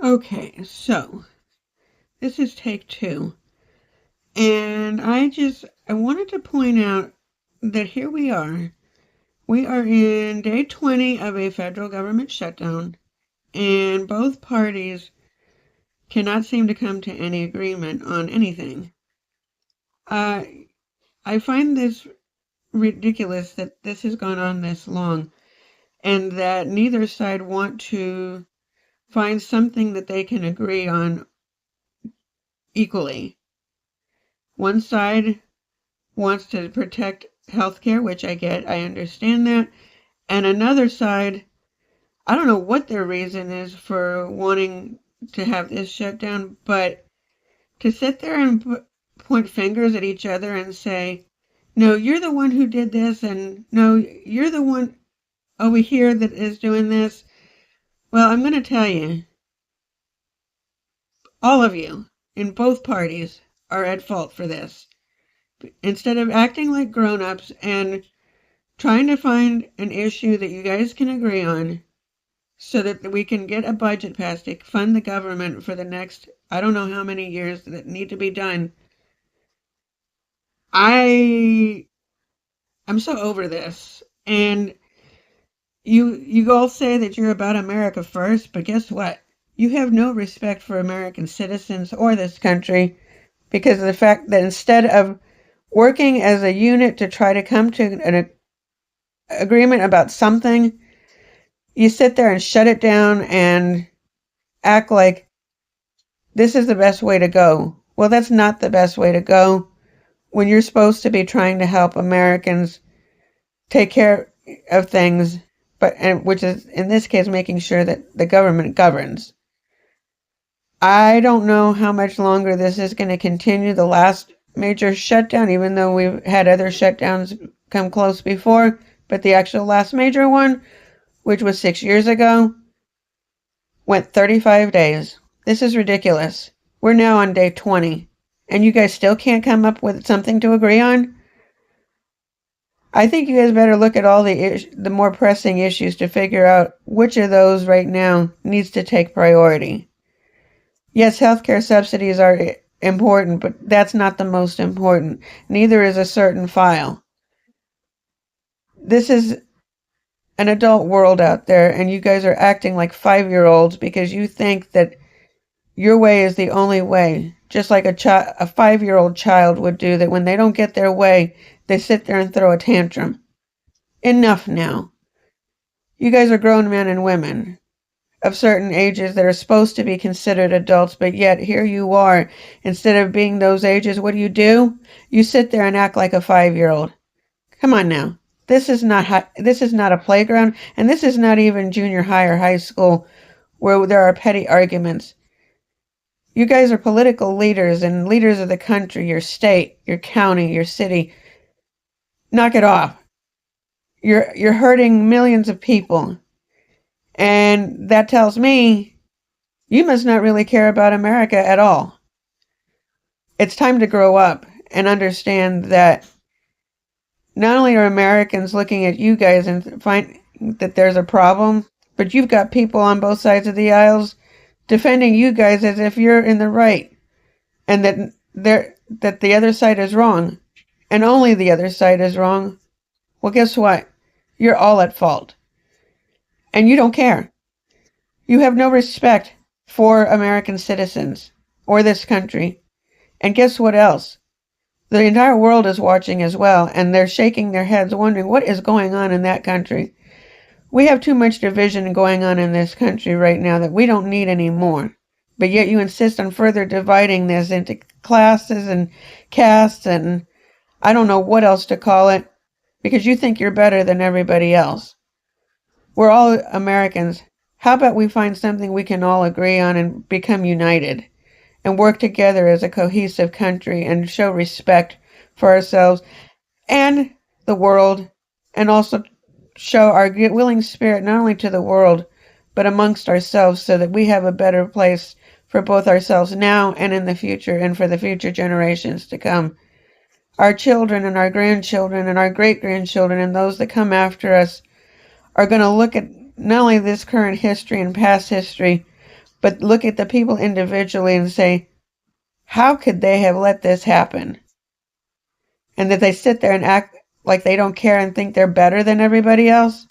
Okay, so this is take two. And I wanted to point out that here we are. We are in day 20 of a federal government shutdown, and both parties cannot seem to come to any agreement on anything. Uh, I find this ridiculous that this has gone on this long and that neither side want to find something that they can agree on equally. One side wants to protect healthcare, which I get, I understand that. And another side, I don't know what their reason is for wanting to have this shut down, but to sit there and point fingers at each other and say, no, you're the one who did this, and no, you're the one over here that is doing this. Well, I'm going to tell you, all of you in both parties are at fault for this. Instead of acting like grown-ups and trying to find an issue that you guys can agree on so that we can get a budget passed to fund the government for the next, I don't know how many years that need to be done. I'm so over this. And you all say that you're about America first, but guess what? You have no respect for American citizens or this country because of the fact that instead of working as a unit to try to come to an agreement about something, you sit there and shut it down and act like this is the best way to go. Well, that's not the best way to go when you're supposed to be trying to help Americans take care of things, which is in this case making sure that the government governs. I don't know how much longer this is going to continue. The last major shutdown, even though we've had other shutdowns come close before, but the actual last major one, which was 6 years ago, went 35 days. This is ridiculous. We're now on day 20, and you guys still can't come up with something to agree on? I think you guys better look at all the more pressing issues to figure out which of those right now needs to take priority. Yes, healthcare subsidies are important, but that's not the most important. Neither is a certain file. This is an adult world out there, and you guys are acting like 5-year-olds because you think that your way is the only way. Just like a 5-year-old child would do, that when they don't get their way, they sit there and throw a tantrum. Enough now. You guys are grown men and women of certain ages that are supposed to be considered adults, but yet here you are. Instead of being those ages, what do? You sit there and act like a 5-year-old. Come on now. This is not a playground, and this is not even junior high or high school where there are petty arguments. You guys are political leaders and leaders of the country, your state, your county, your city. Knock it off. You're hurting millions of people. And that tells me you must not really care about America at all. It's time to grow up and understand that not only are Americans looking at you guys and find that there's a problem, but you've got people on both sides of the aisles defending you guys as if you're in the right and that the other side is wrong and only the other side is wrong. Well, guess what? You're all at fault. And you don't care. You have no respect for American citizens or this country. And guess what else? The entire world is watching as well, and they're shaking their heads wondering what is going on in that country. We have too much division going on in this country right now that we don't need any more. But yet you insist on further dividing this into classes and castes and I don't know what else to call it, because you think you're better than everybody else. We're all Americans. How about we find something we can all agree on and become united and work together as a cohesive country and show respect for ourselves and the world, and also show our willing spirit not only to the world but amongst ourselves so that we have a better place for both ourselves now and in the future and for the future generations to come. Our children and our grandchildren and our great-grandchildren and those that come after us are going to look at not only this current history and past history, but look at the people individually and say, how could they have let this happen? And that they sit there and act like they don't care and think they're better than everybody else.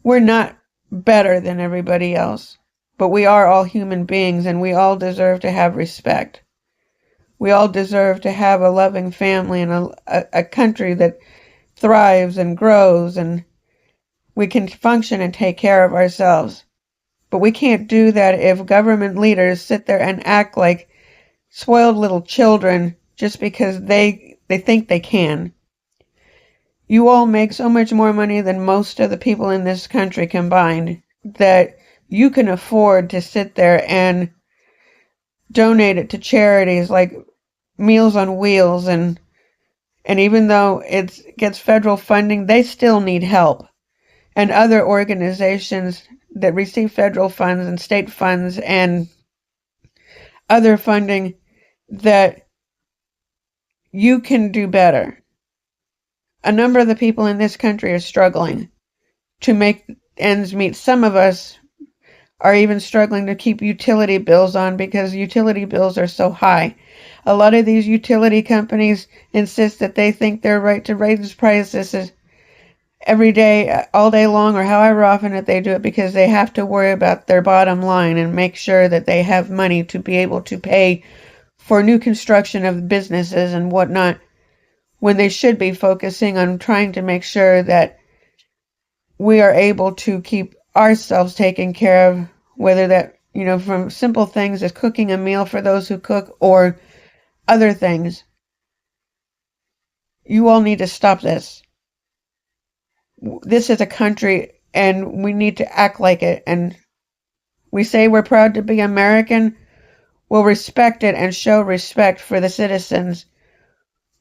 We're not better than everybody else, but we are all human beings, and we all deserve to have respect. We all deserve to have a loving family and a country that thrives and grows, and we can function and take care of ourselves. But we can't do that if government leaders sit there and act like spoiled little children just because they think they can. You all make so much more money than most of the people in this country combined that you can afford to sit there and donate it to charities like Meals on Wheels, and even though it gets federal funding, they still need help. And other organizations that receive federal funds and state funds and other funding, that you can do better. A number of the people in this country are struggling to make ends meet. Some of us are even struggling to keep utility bills on because utility bills are so high. A lot of these utility companies insist that they think they're right to raise prices every day, all day long, or however often that they do it, because they have to worry about their bottom line and make sure that they have money to be able to pay for new construction of businesses and whatnot, when they should be focusing on trying to make sure that we are able to keep ourselves taken care of, whether that, from simple things as cooking a meal for those who cook or other things. You all need to stop this. This is a country, and we need to act like it. And we say we're proud to be American. We'll respect it and show respect for the citizens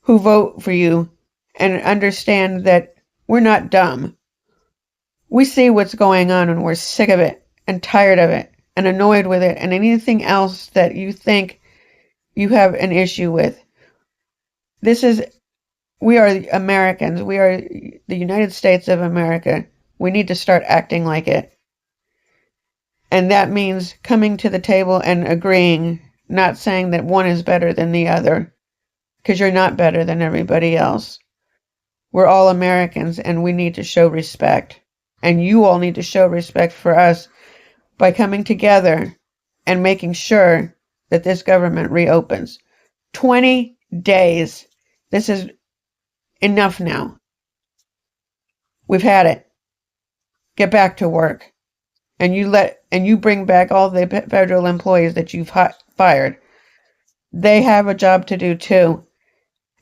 who vote for you, and understand that we're not dumb. We see what's going on, and we're sick of it and tired of it and annoyed with it and anything else that you think you have an issue with. We are Americans. We are the United States of America. We need to start acting like it. And that means coming to the table and agreeing, not saying that one is better than the other, because you're not better than everybody else. We're all Americans, and we need to show respect. And you all need to show respect for us by coming together and making sure that this government reopens. 20 days. This is enough now. We've had it. Get back to work. And you bring back all the federal employees that you've fired. They have a job to do too.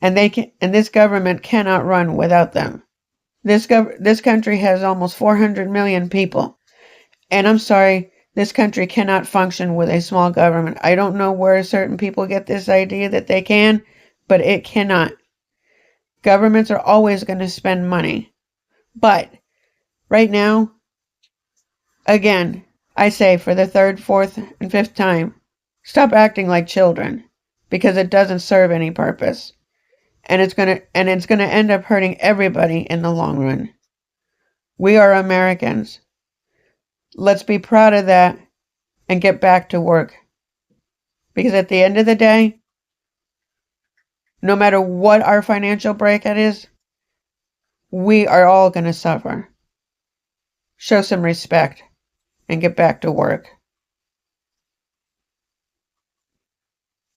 And this government cannot run without them. This country has almost 400 million people. And I'm sorry, this country cannot function with a small government. I don't know where certain people get this idea that they can, but it cannot. Governments are always going to spend money. But right now, again, I say for the third, fourth, and fifth time, stop acting like children, because it doesn't serve any purpose. And it's gonna end up hurting everybody in the long run. We are Americans. Let's be proud of that and get back to work. Because at the end of the day, no matter what our financial breakout is, we are all going to suffer. Show some respect and get back to work.